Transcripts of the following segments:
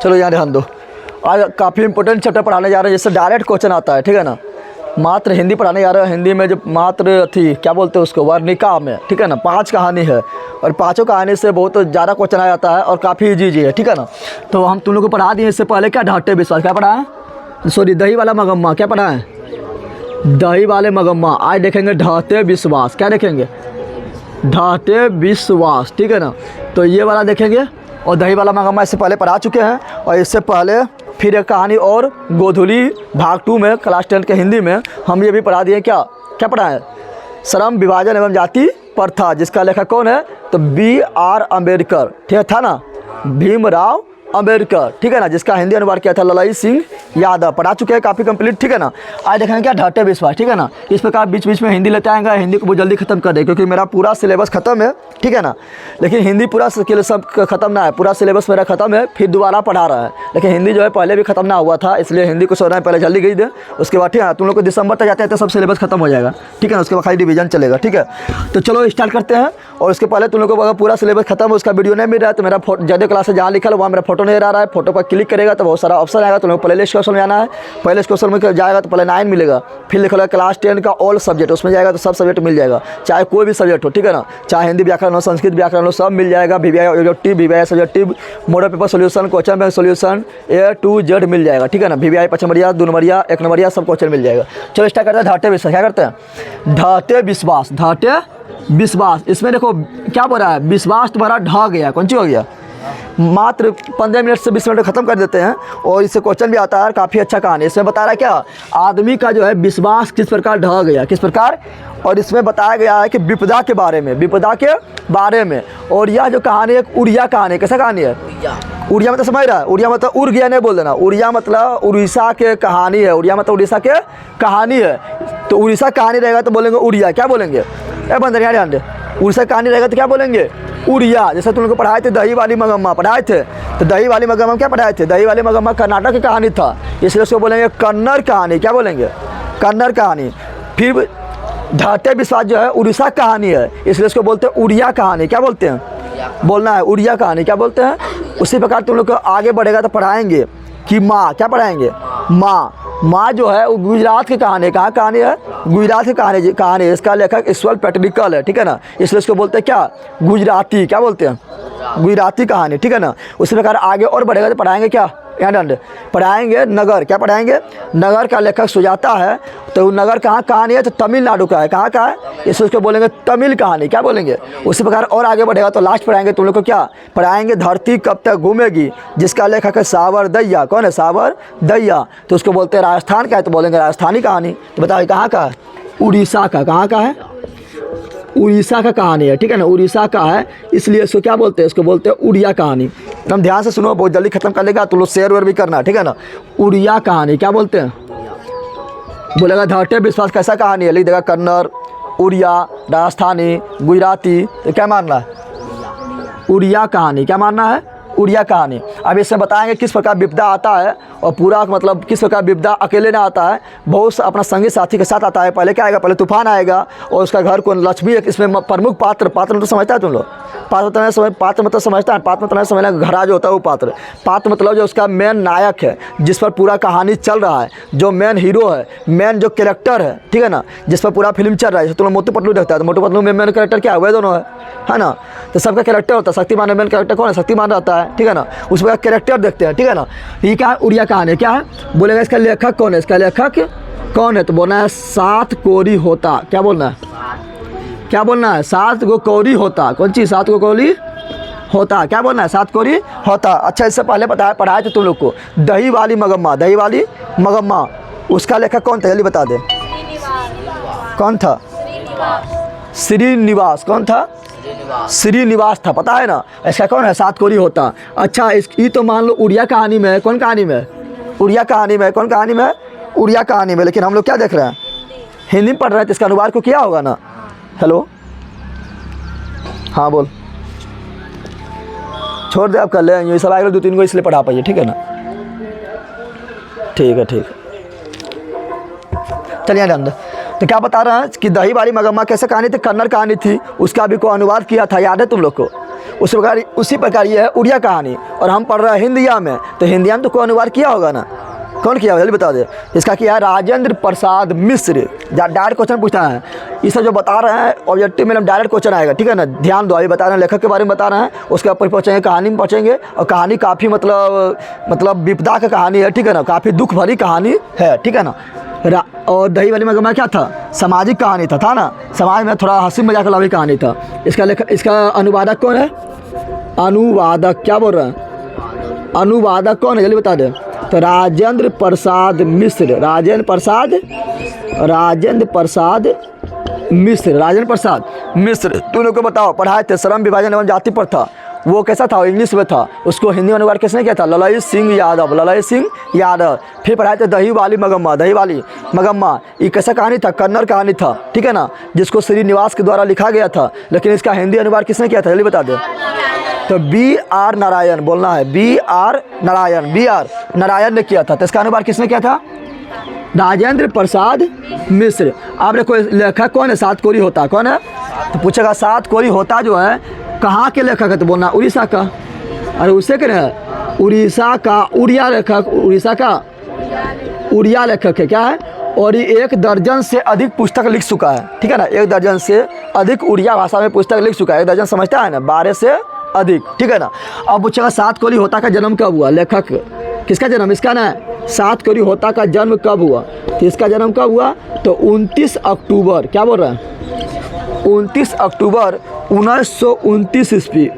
चलो यहाँ ध्यान दो, आज काफ़ी इंपॉर्टेंट चैप्टर पढ़ाने जा रहे हैं, जिससे डायरेक्ट क्वेश्चन आता है, ठीक है ना। मात्र हिंदी पढ़ाने जा रहे हैं। हिंदी में जो मात्र थी क्या बोलते हैं उसको, वर्णिका में, ठीक है ना। 5 कहानी है और 5 कहानी से बहुत ज़्यादा क्वेश्चन आ जाता है और काफ़ी ईजी है, ठीक है ना। तो हम तुम लोग को पढ़ा दिए। इससे पहले क्या ढाटे विश्वास क्या पढ़ा है, सॉरी दही वाला मगम्मा क्या पढ़ा है, दही वाले मगम्मा। आज देखेंगे ढाटे विश्वास, क्या देखेंगे, ढाटे विश्वास, ठीक है ना। तो ये वाला देखेंगे और दही वाला मगम्मा इससे पहले पढ़ा चुके हैं। और इससे पहले फिर एक कहानी और गोधुली भाग 2 में क्लास 10 के हिंदी में हम ये भी पढ़ा दिए। क्या क्या पढ़ा है, श्रम विभाजन एवं जाति प्रथा, जिसका लेखक कौन है, तो BR अम्बेडकर, ठीक है था ना, भीमराव अम्बेडकर, ठीक है ना, जिसका हिंदी अनुवाद किया था ललाई सिंह यादव। पढ़ा चुके हैं काफ़ी कंप्लीट, ठीक है ना। आज देखेंगे क्या ढाटे विश्वास, ठीक है ना। इस प्रकार बीच बीच में हिंदी लेते आएंगे, हिंदी को बहुत जल्दी खत्म कर दे, क्योंकि मेरा पूरा सिलेबस खत्म है, ठीक है ना। लेकिन हिंदी पूरा सब खत्म ना है, पूरा सिलेबस मेरा खत्म है, फिर दोबारा पढ़ा रहा है। लेकिन हिंदी जो है पहले भी खत्म ना हुआ था, इसलिए हिंदी को सोचना है पहले जल्दी गई दे, उसके बाद ठीक है तुम लोग को दिसंबर तक जाते हैं तो सब सिलेबस खत्म हो जाएगा, ठीक है ना। उसके बाद खाली डिवीजन चलेगा, ठीक है। तो चलो स्टार्ट करते हैं। और उसके पहले तुम लोग को अगर पूरा सिलेबस खत्म है, उसका वीडियो नहीं मिल रहा है, तो मेरा ज़्यादा क्लास से जहाँ लिखा है वहाँ मेरा फोटो नहीं आ रहा है, फोटो पर क्लिक करेगा तो बहुत सारा ऑप्शन आएगा। तुम लोग प्ले लिस्ट क्वेश्चन में जाना है, प्ले लिस्ट क्वेश्चन में जाएगा तो पहले 9 मिलेगा, फिर लिखा क्लास 10 का ऑल सब्जेक्ट, उसमें जाएगा तो सब सब्जेक्ट मिल जाएगा, चाहे कोई भी सब्जेक्ट हो, ठीक है ना। चाहे हिंदी व्याकरण हो, संस्कृत व्याकरण हो, सब मिल जाएगा। VVI objective, VVI subjective, model paper solution, question bank solution A to Z मिल जाएगा, ठीक है ना। VVI 5 नंबरिया, 2 नंबरिया, 1 नंबरिया सब क्वेश्चन मिल जाएगा। चलो स्टार्ट करते हैं ढाटे विश्वास। क्या करते हैं, ढाटे विश्वास, ढाटे विश्वास। इसमें देखो क्या बोल रहा है, विश्वास तुम्हारा ढह गया, कौन सी हो गया। मात्र 15 मिनट से 20 मिनट में ख़त्म कर देते हैं। और इससे क्वेश्चन भी आता है, काफ़ी अच्छा कहानी। इसमें बता रहा है क्या, आदमी का जो है विश्वास किस प्रकार ढह गया, किस प्रकार। और इसमें बताया गया है कि विपदा के बारे में, विपदा के बारे में। और यह जो कहानी है एक उड़िया कहानी, कैसा कहानी है, उड़िया मतलब समझ रहा है, उड़िया मतलब उड़ गया नहीं बोल देना, उड़िया मतलब उड़ीसा के कहानी है, उड़िया मतलब उड़ीसा के कहानी है। तो उड़ीसा कहानी रहेगा तो बोलेंगे उड़िया, क्या बोलेंगे, बंदर यहाँ ध्यान दे, उड़ीसा कहानी रहेगा तो क्या बोलेंगे, उड़िया। जैसे तुम लोग को पढ़ाए थे दही वाली मगम्मा पढ़ाए थे, तो दही वाली मगम्मा क्या पढ़ाए थे, दही वाली मगम्मा कर्नाटक की कहानी था, इसलिए उसको बोलेंगे कन्नड़ कहानी, क्या बोलेंगे, कन्नड़ कहानी। फिर ढाटे विश्वास जो है उड़ीसा कहानी है, इसलिए उसको बोलते हैं उड़िया कहानी, क्या बोलते हैं, बोलना है उड़िया कहानी, क्या बोलते हैं। उसी प्रकार तुम लोग को आगे बढ़ेगा तो पढ़ाएंगे कि माँ, क्या पढ़ाएंगे, माँ। माँ जो है वो गुजरात की कहानी, कहाँ कहानी है, गुजरात की कहानी। इसका लेखक ईश्वर पेटनिकल है, ठीक है ना, इसलिए इसको बोलते हैं क्या, गुजराती, क्या बोलते हैं, गुजराती कहानी, ठीक है ना। उसी प्रकार आगे और बढ़ेगा तो पढ़ाएंगे क्या, यहाँ डंड पढ़ाएंगे नगर, क्या पढ़ाएंगे, नगर का लेखक सुजाता है। तो नगर कहाँ कहानी है, तो तमिलनाडु का है, कहाँ का है, इसलिए उसको बोलेंगे तमिल कहानी, क्या बोलेंगे। उसी प्रकार और आगे बढ़ेगा तो लास्ट पढ़ाएंगे तुम लोग को क्या, पढ़ाएंगे धरती कब तक घूमेगी, जिसका लेखक है सावर दहिया, कौन है, सावर दहिया। तो उसको बोलते हैं राजस्थान का है, तो बोलेंगे राजस्थानी कहानी। तो बताओ कहाँ का है, उड़ीसा का, कहाँ का है, उड़ीसा का कहानी है, ठीक है ना, उड़ीसा का है, इसलिए इसको क्या बोलते हैं, इसको बोलते हैं उड़िया कहानी। एकदम ध्यान से सुनो, बहुत जल्दी खत्म कर लेगा, तुम लोग शेयर वेयर भी करना, ठीक है ना। उड़िया कहानी क्या बोलते हैं, बोलेगा ढाटे विश्वास कैसा कहानी है, लिख देगा कन्नड़, उड़िया, राजस्थानी, गुजराती, तो क्या मानना है, उड़िया कहानी, क्या मानना है, उड़िया कहानी। अब इसमें बताएंगे किस प्रकार विपदा आता है, और पूरा मतलब किस प्रकार विपदा अकेले ना आता है, बहुत अपना संगी साथी के साथ आता है। पहले क्या आएगा, पहले तूफान आएगा और उसका घर को लक्ष्मी एक इसमें प्रमुख पात्र, पात्र तो समझता है तुम लोग, पात्र मतलब समझता है, पात्र मतलब समझना, घरा जो होता है वो पात्र, पात्र मतलब जो उसका मेन नायक है, जिस पर पूरा कहानी चल रहा है, जो मेन हीरो है, मेन जो कैरेक्टर है, ठीक है ना, जिस पर पूरा फिल्म चल रहा है। तुम लोग मोटू पतलू देखता है, तो मोटू पतलू में मेन कैरेक्टर क्या है, वे दोनों है ना। तो सबका कैरेक्टर होता है, शक्तिमान में मेन कैरेक्टर कौन है, शक्तिमान रहता है, ठीक है ना। उस पर कैरेक्टर देखते हैं, ठीक है ना। ये क्या है, उड़िया कहानी क्या है, बोलेगा इसका लेखक कौन है, इसका लेखक कौन है, तो बोलना है 7 कोरी होता, क्या बोलना है, क्या बोलना है, 7 गो कौरी होता, कौन चीज़, 7 गो कौरी होता, क्या बोलना है, 7 कोरी होता। अच्छा, इससे पहले पढ़ाए थे तुम लोग को दही वाली मगम्मा, दही वाली मगम्मा, उसका लेखक कौन था, जल्दी बता दे, कौन था, श्रीनिवास, कौन था, श्रीनिवास था, पता है ना। इसका कौन है, 7 कोरी होता। अच्छा, ये तो मान लो उड़िया कहानी में है, कौन कहानी में, उड़िया कहानी में, कौन कहानी में, उड़िया कहानी में। लेकिन हम लोग क्या देख रहे हैं, हिंदी में पढ़ रहे हैं, तो इसका अनुवाद को किया होगा ना। हेलो, हाँ बोल, छोड़ दे, अब कर ले, ये सब आएगा 2-3 को इसलिए पढ़ा पाइए, ठीक है ना, ठीक है, ठीक है। चलिए ध्यान दे। तो क्या बता रहा है कि दही वाली मगम्मा कैसे कहानी थी, कन्नड़ कहानी थी, उसका भी को अनुवाद किया था, याद है तुम लोग को, उसी प्रकार ये है उड़िया कहानी, और हम पढ़ रहे हैं हिंदिया में, तो हिंदिया में तो कोई अनुवाद किया होगा ना, कौन किया होगा जल्दी बता दे। इसका किया है राजेंद्र प्रसाद मिश्र। डायरेक्ट क्वेश्चन पूछता है, ये सब जो बता रहे हैं ऑब्जेक्टिव में डायरेक्ट क्वेश्चन आएगा, ठीक है ना, ध्यान दो। अभी बता रहे हैं लेखक के बारे में बता रहे हैं, उसके ऊपर पहुँचेंगे कहानी में पहुँचेंगे, और कहानी काफ़ी मतलब विपदा की कहानी है, ठीक है ना, काफ़ी दुख भरी कहानी है, ठीक है ना। और दही वाली मगमा क्या था, सामाजिक कहानी था ना, समाज में थोड़ा हंसी मजाक वाली कहानी था। इसका अनुवादक कौन है, अनुवादक क्या बोल रहे हैं, अनुवादक कौन है जल्दी बता दे। तो राजेंद्र प्रसाद मिश्र, राजेंद्र प्रसाद मिश्र। तू लोग को बताओ, पढ़ाए थे, श्रम विभाजन एवं जाति पर था, वो कैसा था, इंग्लिश में था, उसको हिंदी में अनुवाद किसने किया था, ललाई सिंह यादव। फिर पढ़ाए थे दही वाली मगम्मा, ये कैसा कहानी था, कन्नड़ कहानी था, ठीक है ना, जिसको श्रीनिवास के द्वारा लिखा गया था, लेकिन इसका हिंदी अनुवाद किसने किया था जल्दी बता दे। तो B.R. नारायण बोलना है, B.R. नारायण ने किया था। तो इसका अनुवाद किसने किया था, राजेंद्र प्रसाद मिश्र। आप देखो लेखक कौन है, सात कोरी होता कौन है, तो पूछेगा सात कोरी होता जो है कहाँ के लेखक है, तो बोलना उड़ीसा का। अरे उससे क्या है, उड़ीसा का उड़िया लेखक है, क्या है, और ये 1 दर्जन से अधिक पुस्तक लिख चुका है, ठीक है ना, 1 दर्जन से अधिक उड़िया भाषा में पुस्तक लिख चुका है। 1 दर्जन समझता है ना, 12 से अधिक, ठीक है ना। अब पूछेगा सात कोरी होता का जन्म कब हुआ, लेखक किसका जन्म, इसका ना सात कोरी होता का जन्म कब हुआ, तो इसका जन्म कब हुआ, तो 29 अक्टूबर, क्या बोल रहे हैं, 29 अक्टूबर 1929 ईस्वी,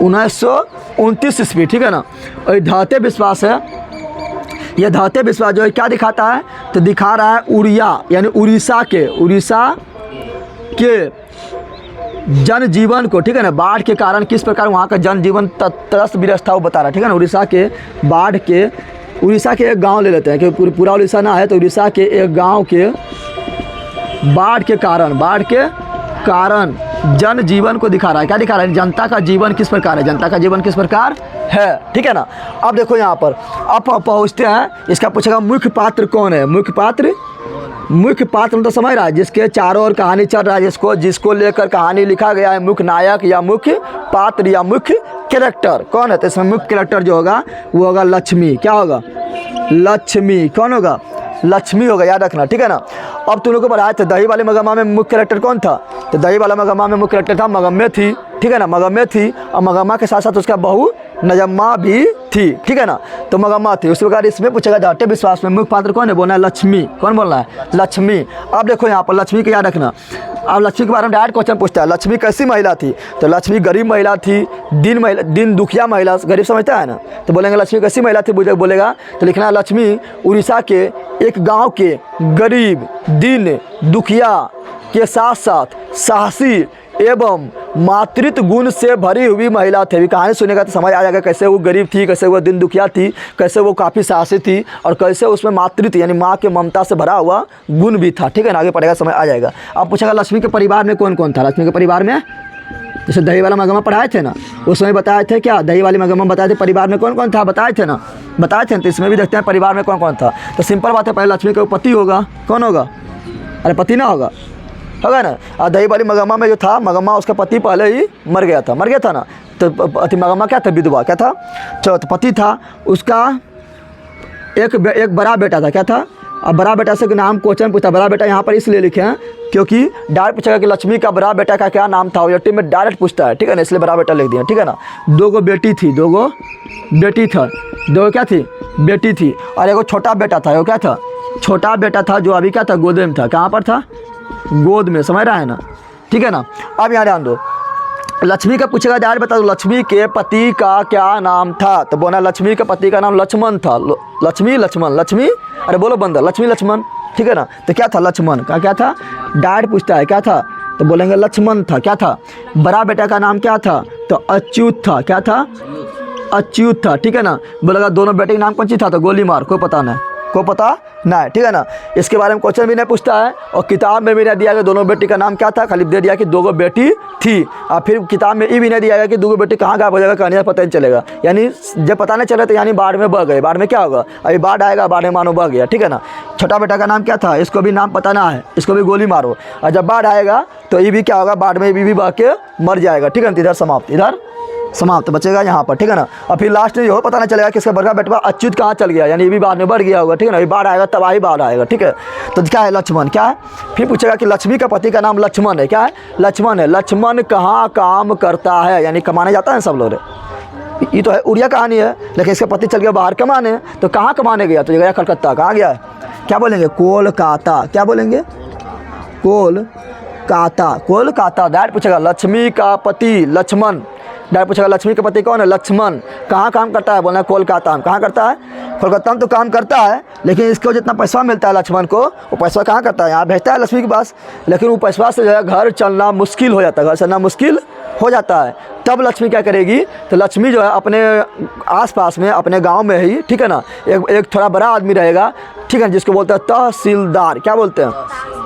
1929 ईस्वी, ठीक है ना। और धाते विश्वास है, यह धाते विश्वास जो है क्या दिखाता है, तो दिखा रहा है उड़िया यानी उड़ीसा के जनजीवन को, ठीक है ना, बाढ़ के कारण किस प्रकार वहाँ का जनजीवन त्रस्त विरस्त था वो बता रहा है, ठीक है ना। उड़ीसा के एक गांव ले लेते हैं, कि पूरा उड़ीसा ना है, तो उड़ीसा के एक गांव के बाढ़ के कारण जनजीवन को दिखा रहा है, क्या दिखा रहा है, जनता का जीवन किस प्रकार है, ठीक है ना। अब देखो यहाँ पर अब पहुँचते हैं, इसका पूछेगा मुख्य पात्र कौन है, मुख्य पात्र तो समझ रहा है, जिसके चारों ओर कहानी चल रहा है, जिसको लेकर कहानी लिखा गया है, मुख्य नायक या मुख्य पात्र या मुख्य कैरेक्टर कौन है, तो इसमें मुख्य कैरेक्टर जो होगा वो होगा लक्ष्मी, क्या होगा, लक्ष्मी, कौन होगा, लक्ष्मी होगा, याद रखना, ठीक है ना। अब तुम लोग को बताया था दही वाले मगम्मा में मुख्य कैरेक्टर कौन था, तो दही वाला मगम्मा में मुख्य कैरेक्टर था मगम्मे थी, ठीक है ना, मगम्मे थी, और मगम्मा के साथ साथ उसका बहू नजम्मा भी थी, ठीक है ना, तो मगम्मा थी। उसी प्रकार इसमें पूछेगा धाटे विश्वास में मुख्य पात्र कौन है, बोलना है लक्ष्मी, कौन बोलना है, लक्ष्मी। अब देखो यहाँ पर लक्ष्मी को याद रखना। अब लक्ष्मी के बारे में डायरेक्ट क्वेश्चन पूछता है, लक्ष्मी कैसी महिला थी, तो लक्ष्मी गरीब महिला थी, दिन दुखिया महिला, गरीब समझता है ना, तो बोलेंगे लक्ष्मी कैसी महिला थी, बोलेगा तो लिखना है लक्ष्मी उड़ीसा के एक गाँव के गरीब दिन दुखिया के साथ साथ साहसी एवं मातृत्व गुण से भरी हुई महिला थी। कहानी सुनेगा तो समझ आ जाएगा कैसे वो गरीब थी, कैसे वो दिन दुखिया थी, कैसे वो काफ़ी साहसी थी, और कैसे उसमें मातृत्व यानी माँ के ममता से भरा हुआ गुण भी था, ठीक है ना, आगे पढ़ेगा समझ आ जाएगा। अब पूछेगा लक्ष्मी के परिवार में कौन कौन था, लक्ष्मी के परिवार में जैसे दही वाला मगम्मा पढ़ाए थे ना, उस समय बताए थे, क्या दही वाली मगम्मा बताए थे परिवार में कौन कौन था, बताए थे ना, तो इसमें भी देखते हैं परिवार में कौन कौन था। तो सिंपल बात है, पहले लक्ष्मी का पति होगा, कौन होगा, अरे पति ना होगा ना। और दही वाली मगम्मा में जो था, मगम्मा उसका पति पहले ही मर गया था ना, तो पति मगम्मा क्या था, विधवा, क्या था, तो पति था उसका, एक बड़ा बेटा था, क्या था, अब बड़ा बेटा से नाम क्वेश्चन पूछा, बड़ा बेटा यहाँ पर इसलिए लिखे हैं क्योंकि डायरेक्ट पूछेगा कि लक्ष्मी का बड़ा बेटा का क्या नाम था, ऑब्जेक्टिव में डायरेक्ट पूछता है, ठीक है ना, इसलिए बड़ा बेटा लिख दिया, ठीक है ना। 2 बेटी थी, 2 बेटी था, 2 क्या थी, बेटी थी, और एक छोटा बेटा था, वो क्या था, छोटा बेटा था जो अभी क्या था, गोद में था, कहाँ पर था, गोद में, समझ रहा है ना, ठीक है ना। अब यहाँ ध्यान दो, लक्ष्मी का पूछेगा डायरेक्ट बता दो लक्ष्मी के पति का क्या नाम था, तो बोला लक्ष्मी के पति का नाम लक्ष्मण था, लक्ष्मी, अरे बोलो बंदर, लक्ष्मण, ठीक है ना। तो क्या था, लक्ष्मण का क्या था, डायरेक्ट पूछता है क्या था, तो बोलेंगे लक्ष्मण था, क्या था। बड़ा बेटा का नाम क्या था, तो अच्युत था, क्या था, अच्युत था, ठीक है ना। बोलेगा दोनों बेटे का नाम कौन सी था, तो गोली मार, कोई पता नहीं, को पता नहीं, ठीक है ना। इसके बारे में क्वेश्चन भी नहीं पूछता है और किताब में भी नहीं दिया गया दोनों बेटी का नाम क्या था, खाली दे दिया कि 2 बेटी थी। और फिर किताब में ये भी नहीं दिया गया कि 2 बेटी कहाँ गायब हो जाएगा, कहानी पता नहीं चलेगा। यानी जब पता नहीं चले तो यानी बाढ़ में बह गए। बाढ़ में क्या होगा, अभी बाढ़ आएगा, बाढ़ में मानो बह गया, ठीक है ना। छोटा बेटा का नाम क्या था, इसको भी नाम पता ना है, इसको भी गोली मारो। और जब बाढ़ आएगा तो ये भी क्या होगा, बाढ़ में ये भी बह के मर जाएगा, ठीक है ना। इधर समाप्त, इधर समाप्त बचेगा यहाँ पर, ठीक है ना। और फिर लास्ट में ये हो पता नहीं चलेगा कि इसका बड़का बेटवा अच्युत कहाँ चल गया, यानी ये भी बाद में बढ़ गया होगा, ठीक है ना। ये बाढ़ आएगा तबाही बाढ़ आएगा, ठीक है। तो क्या है, लक्ष्मण क्या है। फिर पूछेगा कि लक्ष्मी का पति का नाम लक्ष्मण है, क्या है, लक्ष्मण है। लक्ष्मण कहाँ काम करता है, यानी कमाने जाता है सब लोग। ये तो है उड़िया कहानी है, लेकिन इसका पति चल गया बाहर कमाने, तो कहाँ कमाने गया, तो गया कलकत्ता। कहाँ गया, क्या बोलेंगे, कोलकाता। क्या बोलेंगे, कोलकाता, कोलकाता। डायरेक्ट पूछेगा लक्ष्मी का पति लक्ष्मण, डायरेक्ट पूछेगा लक्ष्मी का पति कौन है, लक्ष्मण। कहाँ काम करता है, बोलना है कोलकाता में। कहाँ करता है, कोलकाता में तो काम करता है, लेकिन इसको जितना पैसा मिलता है लक्ष्मण को, वो पैसा कहाँ करता है, यहाँ भेजता है लक्ष्मी के पास, लेकिन वो पैसा से जो है घर चलना मुश्किल हो जाता है, घर चलना मुश्किल हो जाता है। तब लक्ष्मी क्या करेगी, तो लक्ष्मी जो है अपने आसपास में, अपने गांव में ही, ठीक है ना, एक थोड़ा बड़ा आदमी रहेगा, ठीक है, जिसको बोलते हैं तहसीलदार। क्या बोलते हैं,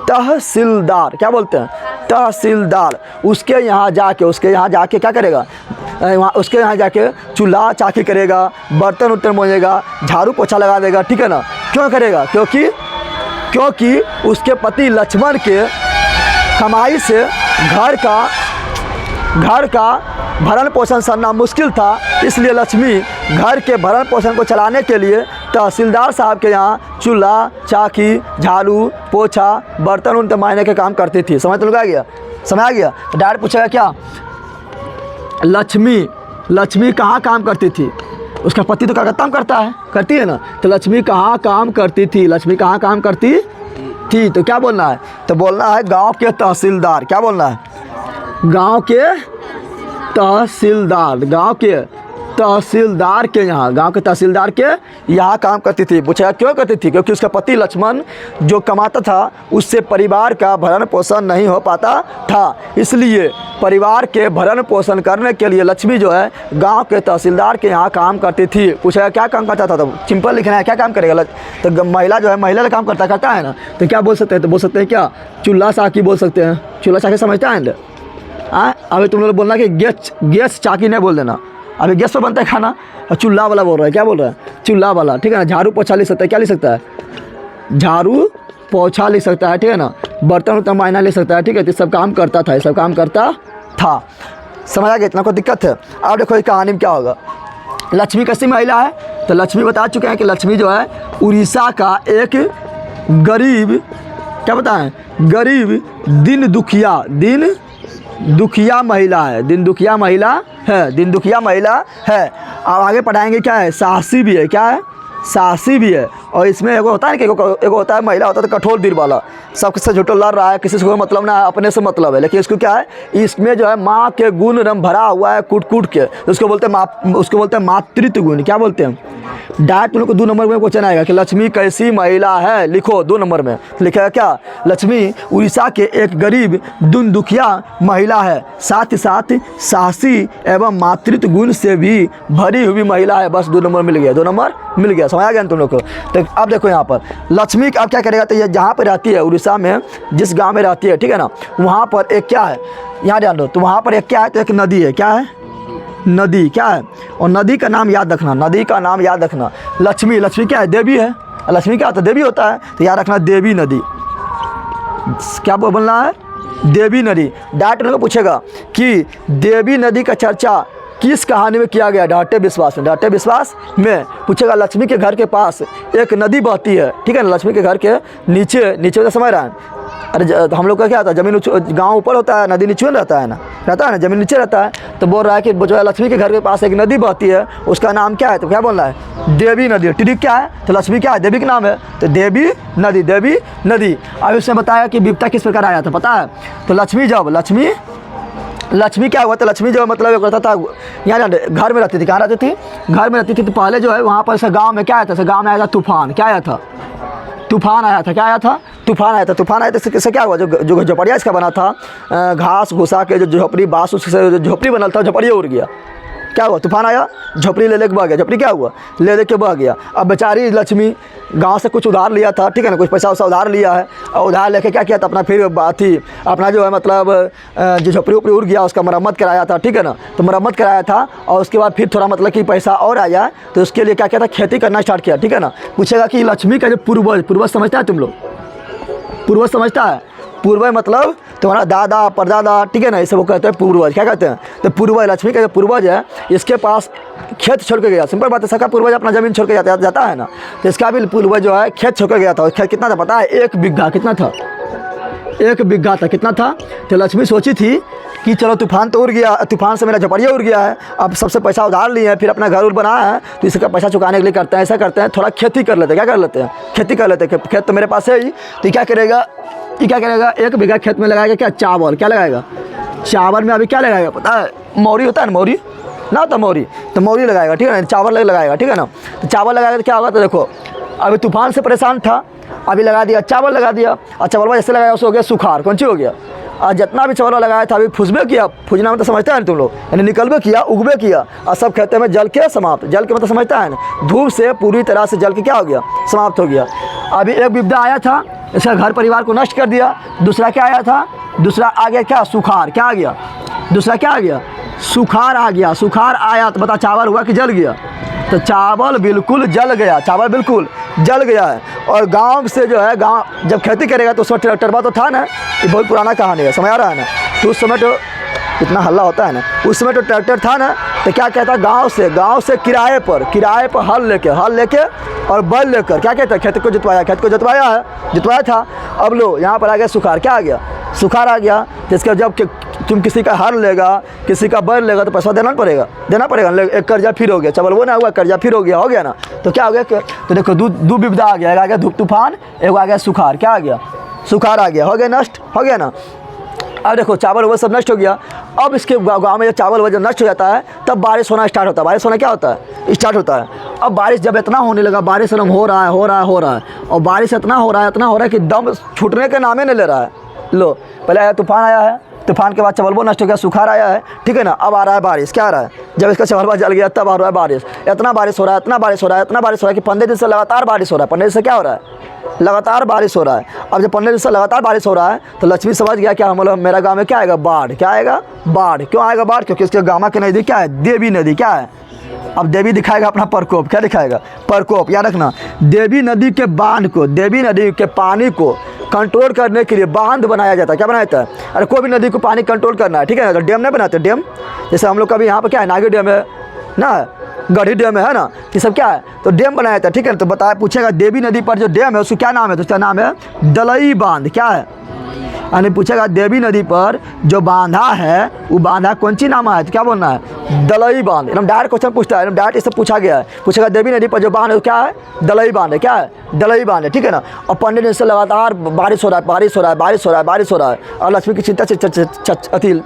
तहसीलदार। क्या बोलते हैं, तहसीलदार। उसके यहाँ जाके क्या करेगा, उसके यहाँ जाके चूल्हा चाकी करेगा, बर्तन उर्तन मोजेगा, झाड़ू पोछा लगा देगा, ठीक है ना। क्यों करेगा, क्योंकि उसके पति लक्ष्मण के कमाई से घर का भरण पोषण करना मुश्किल था, इसलिए लक्ष्मी घर के भरण पोषण को चलाने के लिए तहसीलदार साहब के यहाँ चूल्हा चाकी झाड़ू पोछा बर्तन उन मायने के काम करती थी। समझ तो लगा गया, समझ आ गया। तो डायरेक्ट पूछेगा क्या, लक्ष्मी कहाँ काम करती थी, उसका पति तो कलकत्ता में करती है ना। तो लक्ष्मी कहाँ काम करती थी, लक्ष्मी कहाँ काम करती थी, तो क्या बोलना है, तो बोलना है गांव के तहसीलदार। क्या बोलना है, गांव के तहसीलदार, गांव के तहसीलदार के यहाँ, गांव के तहसीलदार के यहाँ काम करती थी। पूछा क्यों करती थी, क्योंकि उसका पति लक्ष्मण जो कमाता था उससे परिवार का भरण पोषण नहीं हो पाता था, इसलिए परिवार के भरण पोषण करने के लिए लक्ष्मी जो है गांव के तहसीलदार के यहाँ काम करती थी। पूछा क्या काम करता था, तो सिंपल लिखना है, क्या काम करेगा, तो महिला जो है महिला का काम करता है ना। तो क्या बोल सकते हैं, तो बोल सकते हैं क्या, चूल्हा साकी बोल सकते हैं। चूल्हा साकी समझता है ना। अभी तुम लोग बोलना कि गैस चाकी नहीं बोल देना, अभी गैस पर बनता है खाना, और चूल्हा वाला बोल रहा है। क्या बोल रहा है, चूल्हा वाला, ठीक है ना। झाड़ू पोछा लिख सकता है, क्या लिख सकता है, झाड़ू पोछा लिख सकता है, ठीक है ना। बर्तन उर्तन मायना लिख सकता है, ठीक है। तो सब काम करता था, ये सब काम करता था। समझ आ गया, इतना कोई दिक्कत है। अब देखो इस कहानी में क्या होगा, लक्ष्मी कैसी महिला है, तो लक्ष्मी बता चुके हैं कि लक्ष्मी जो है उड़ीसा का एक गरीब, क्या बताएं, गरीब दिन दुखिया महिला है, दिन दुखिया महिला है। अब आगे पढ़ाएंगे क्या है, साहसी भी है। क्या है, साहसी भी है। और इसमें एगो होता है कि एगो होता है महिला होता है तो कठोर दिल वाला, सबसे झूठो लड़ रहा है, किसी से कोई मतलब ना है, अपने से मतलब है। लेकिन इसको क्या है, इसमें जो है माँ के गुण रम भरा हुआ है कूट के, उसको बोलते हैं मातृत्व गुण। क्या बोलते हैं, डायरेक्ट तुम लोग को 2 नंबर में क्वेश्चन आएगा कि लक्ष्मी कैसी महिला है, लिखो 2 नंबर में लिखेगा क्या, लक्ष्मी उड़ीसा के एक गरीब दिन दुखिया महिला है, साथ ही साथ साहसी एवं मातृत्व गुण से भी भरी हुई महिला है। बस 2 नंबर मिल गया, 2 नंबर मिल गया, समझ आ गया तुम लोग को। तो अब देखो यहाँ पर लक्ष्मी अब क्या करेगा, तो ये जहाँ पर रहती है उड़ीसा में, जिस गांव में रहती है, ठीक है ना, वहाँ पर एक क्या है, यहाँ ध्यान दो, तो वहाँ पर एक क्या है, तो एक नदी है। क्या है, नदी। क्या है, और नदी का नाम याद रखना, नदी का नाम याद रखना। लक्ष्मी क्या है, देवी है। लक्ष्मी क्या होता है, देवी होता है, तो याद रखना देवी नदी। क्या बोलना है, देवी नदी। डायरेक्ट लोग पूछेगा कि देवी नदी का चर्चा किस कहानी में किया गया, ढाटे विश्वास में पूछेगा। लक्ष्मी के घर के पास एक नदी बहती है, ठीक है ना, लक्ष्मी के घर के नीचे तो समझ रहा है। अरे हम लोग का क्या होता है, जमीन गांव ऊपर होता है, नदी नीचे रहता है ना, जमीन नीचे रहता है। तो बोल रहा है कि जो है लक्ष्मी के घर के पास एक नदी बहती है, उसका नाम क्या है, तो क्या बोलना है, देवी नदी। ठीक क्या है, तो लक्ष्मी क्या है, देवी का नाम है, तो देवी नदी। अब उसने बताया कि विपता किस प्रकार आया था, पता है। तो लक्ष्मी क्या हुआ, तो लक्ष्मी जो मतलब करता था, यहाँ घर में रहती थी। कहाँ रहती थी, घर में रहती थी। तो पहले जो है वहाँ पर से गाँव में क्या आया था, गाँव में आया था तूफान। क्या आया था, तूफान आया था। क्या आया था, तूफान आया था। तूफान आया था, इससे क्या हुआ, जो झोपड़िया इसका बना था, घास घुसा के जो झोपड़ी बाँस उससे जो झोपड़ी बना था, झोपड़िया उड़ गया। क्या हुआ, तूफान आया, झोपड़ी ले लेके बह गया, झोपड़ी क्या हुआ, ले लेके बह गया। अब बेचारी लक्ष्मी गांव से कुछ उधार लिया था, ठीक है ना, कुछ पैसा वैसा उधार लिया है, और उधार लेके क्या किया था, अपना फिर थी अपना जो है मतलब जो झोपड़ी उपड़ी उड़ गया उसका मरम्मत कराया था, ठीक है ना, तो मरम्मत कराया था, और उसके बाद फिर थोड़ा मतलब कि पैसा और आया, तो उसके लिए क्या किया था, खेती करना स्टार्ट किया, ठीक है ना। पूछेगा कि लक्ष्मी का जो पूर्वज समझता है तुम लोग, पूर्वज समझता है, पूर्वज मतलब तुम्हारा दादा परदादा, ठीक है ना, इसे वो कहते हैं पूर्वज, क्या कहते हैं, तो पूर्वज, लक्ष्मी का जो पूर्वज है इसके पास खेत छोड़ के गया, सिंपल बात है, सबका पूर्वज अपना ज़मीन छोड़ के जाता है ना, तो इसका भी पूर्वज जो है खेत छोड़ के गया था। खेत कितना था पता है, 1 बिघा, कितना था, 1 बिघा था, कितना था। तो लक्ष्मी सोची थी कि चलो तूफान तो उड़ गया, तूफान से मेरा झोपड़िया उड़ गया है, अब सबसे पैसा उधार लिए हैं, फिर अपना घर उर बनाया है, तो इसका पैसा चुकाने के लिए करते हैं, ऐसा करते हैं, थोड़ा खेती कर लेते हैं, क्या कर लेते हैं, खेती कर लेते हैं, खेत तो मेरे पास है ही, तो क्या करेगा, ये क्या करेगा, 1 बिघा खेत में लगाएगा क्या, चावल, क्या लगाएगा, चावल में अभी क्या लगाएगा पता है, मौरी होता है ना, मौरी ना होता मौरी, तो मौरी लगाएगा, ठीक है ना, चावल लगाएगा, ठीक है ना, तो चावल लगाएगा तो क्या होगा, तो देखो अभी तूफान से परेशान था, अभी लगा दिया, चावल लगा दिया, और चावल जैसे लगाया उससे हो गया सुखार, कौन सी हो गया, और जितना भी चावल लगाया था अभी फुसबे किया, फुजना मतलब समझता है ना तुम लोग, यानी निकलबे किया, उगबे किया, और सब खेते में जल के समाप्त, जल के मतलब समझता है ना, धूप से पूरी तरह से जल के क्या हो गया, समाप्त हो गया। अभी एक विपदा आया था, इसका घर परिवार को नष्ट कर दिया, दूसरा क्या आया था, दूसरा आ गया क्या, सुखार, क्या आ गया, दूसरा क्या आ गया, सुखार आ गया। सुखार आया तो बता चावल हुआ कि जल गया, तो चावल बिल्कुल जल गया, चावल बिल्कुल जल गया है। और गांव से जो है, गांव जब खेती करेगा तो उसमें ट्रैक्टर तो था ना, ये बहुत पुराना कहानी है, समझ आ रहा है ना, तो उस समय तो इतना हल्ला होता है ना, उस समय तो ट्रैक्टर था ना, तो क्या कहता है, गांव से किराए पर हल लेके और बैल लेकर क्या कहता है, खेत को जुतवाया था। अब लो यहाँ पर आ गया सुखार, क्या आ गया, सुखार आ गया, जिसका जब तुम किसी का हल लेगा, किसी का बैल लेगा तो पैसा देना पड़ेगा, एक कर्जा फिर हो गया, चावल वो ना हुआ, कर्जा फिर हो गया ना, तो क्या हो गया, तो देखो दो विपदा आ गया, एक आ गया धूप तूफान, एक आ गया सुखार, क्या आ गया, सुखार आ गया, हो गया नष्ट, हो गया ना। अब देखो चावल वो सब नष्ट हो गया। अब इसके गांव में जब चावल वजह नष्ट हो जाता है तब बारिश होना स्टार्ट होता है। बारिश होना क्या होता है, स्टार्ट होता है। अब बारिश जब इतना होने लगा, बारिश एकदम हो रहा है, और बारिश इतना हो रहा है कि दम छूटने के नामे नहीं ले रहा है। लो पहले आया तूफान आया है, तूफान के बाद चावल नष्ट हो गया, सुखार आया है, ठीक है ना। अब आ रहा है बारिश, क्या आ रहा है, जब इसका चावल जल गया तब आ रहा है बारिश। इतना बारिश हो रहा है कि 15 दिन से लगातार बारिश हो रहा है। 15 दिन से क्या हो रहा है, लगातार बारिश हो रहा है। अब जब 15 दिन से लगातार बारिश हो रहा है तो लक्ष्मी समझ गया क्या, मतलब मेरा गांव में क्या आएगा, बाढ़। क्या आएगा, बाढ़। क्यों आएगा बाढ़, क्योंकि इसके गांव के नज़दीक क्या है, देवी नदी। क्या है, अब देवी दिखाएगा अपना प्रकोप। क्या दिखाएगा, प्रकोप। याद रखना, देवी नदी के बांध को, देवी नदी के पानी को कंट्रोल करने के लिए बांध बनाया जाता है। क्या बनाया जाता है, अरे कोई भी नदी को पानी कंट्रोल करना है, ठीक है ना, तो डैम नहीं बनाते। डैम जैसे हम लोग कभी यहाँ पर क्या है, नागी डैम है ना, गढ़ी डैम है ना, ये सब क्या है, तो डैम बनाया था, ठीक है। तो बताया, पूछेगा देवी नदी पर जो डैम है उसका क्या नाम है, तो उसका नाम है दलई बांध। क्या है, यानी पूछेगा देवी नदी पर जो बांधा है वो बांधा कौन सी नाम है, तो क्या बोलना है, दलई बांध। एकदम डायरेक्ट क्वेश्चन पूछता है, एकदम डायरेक्ट इससे पूछा गया है। पूछेगा देवी नदी पर जो बांध है क्या है, दलई बांध है। क्या है, दलई बांध है, ठीक है ना। और 15 दिन से लगातार बारिश हो रहा है। और लक्ष्मी की चिंता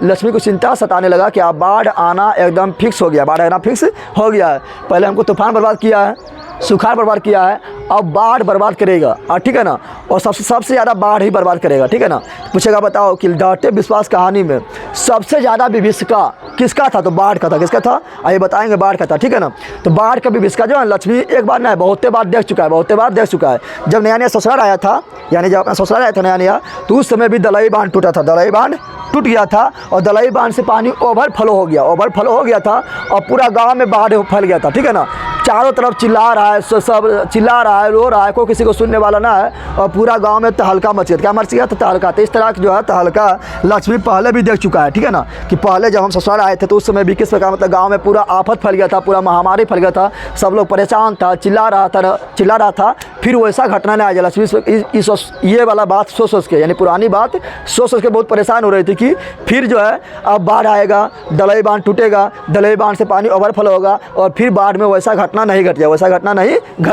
लक्ष्मी को चिंता सताने लगा कि अब बाढ़ आना एकदम फिक्स हो गया, बाढ़ आना फिक्स हो गया है। पहले हमको तूफान बर्बाद किया है, सुखाड़ बर्बाद किया है, अब बाढ़ बर्बाद करेगा, और ठीक है ना, और सबसे ज़्यादा बाढ़ ही बर्बाद करेगा, ठीक है ना। पूछेगा बताओ कि डॉटे विश्वास कहानी में सबसे ज़्यादा विभीषिका किसका था, तो बाढ़ का था। किसका था, आइए बताएंगे, बाढ़ का था, ठीक है ना। तो बाढ़ का विभीषिका जो है लक्ष्मी एक बार नहीं, बहुते बार देख चुका है। जब नया ससुराल आया था, यानी जब अपना ससुराल आया था नया, तो उस समय भी दलई बांध टूटा था, दलई बांध टूट गया था, और दलई बांध से पानी ओवरफ्लो हो गया था, और पूरा गाँव में बाढ़ फैल गया था, ठीक है ना। चारों तरफ चिल्ला रहा है, सब चिल्ला रहा है, रो रहा है, कोई किसी को सुनने वाला ना है, और पूरा गांव में तहलका मच गया। क्या मच गया, तो तहलका। तो इस तरह की जो है तहलका लक्ष्मी पहले भी देख चुका है, ठीक है ना, कि पहले जब हम ससुराल आए थे तो उस समय भी किस प्रकार मतलब गांव में पूरा आफत फैल गया था, पूरा महामारी फैल गया था, सब लोग परेशान था, चिल्ला रहा था। फिर वैसा घटना नहीं आया। लक्ष्मी ये वाला बात सोच के, यानी पुरानी बात सोच के बहुत परेशान हो रही थी कि फिर जो है अब बाढ़ आएगा, दलई बांध टूटेगा, दलई बांध से पानी ओवरफ्लो होगा, और फिर बाढ़ में वैसा घटना नहीं घट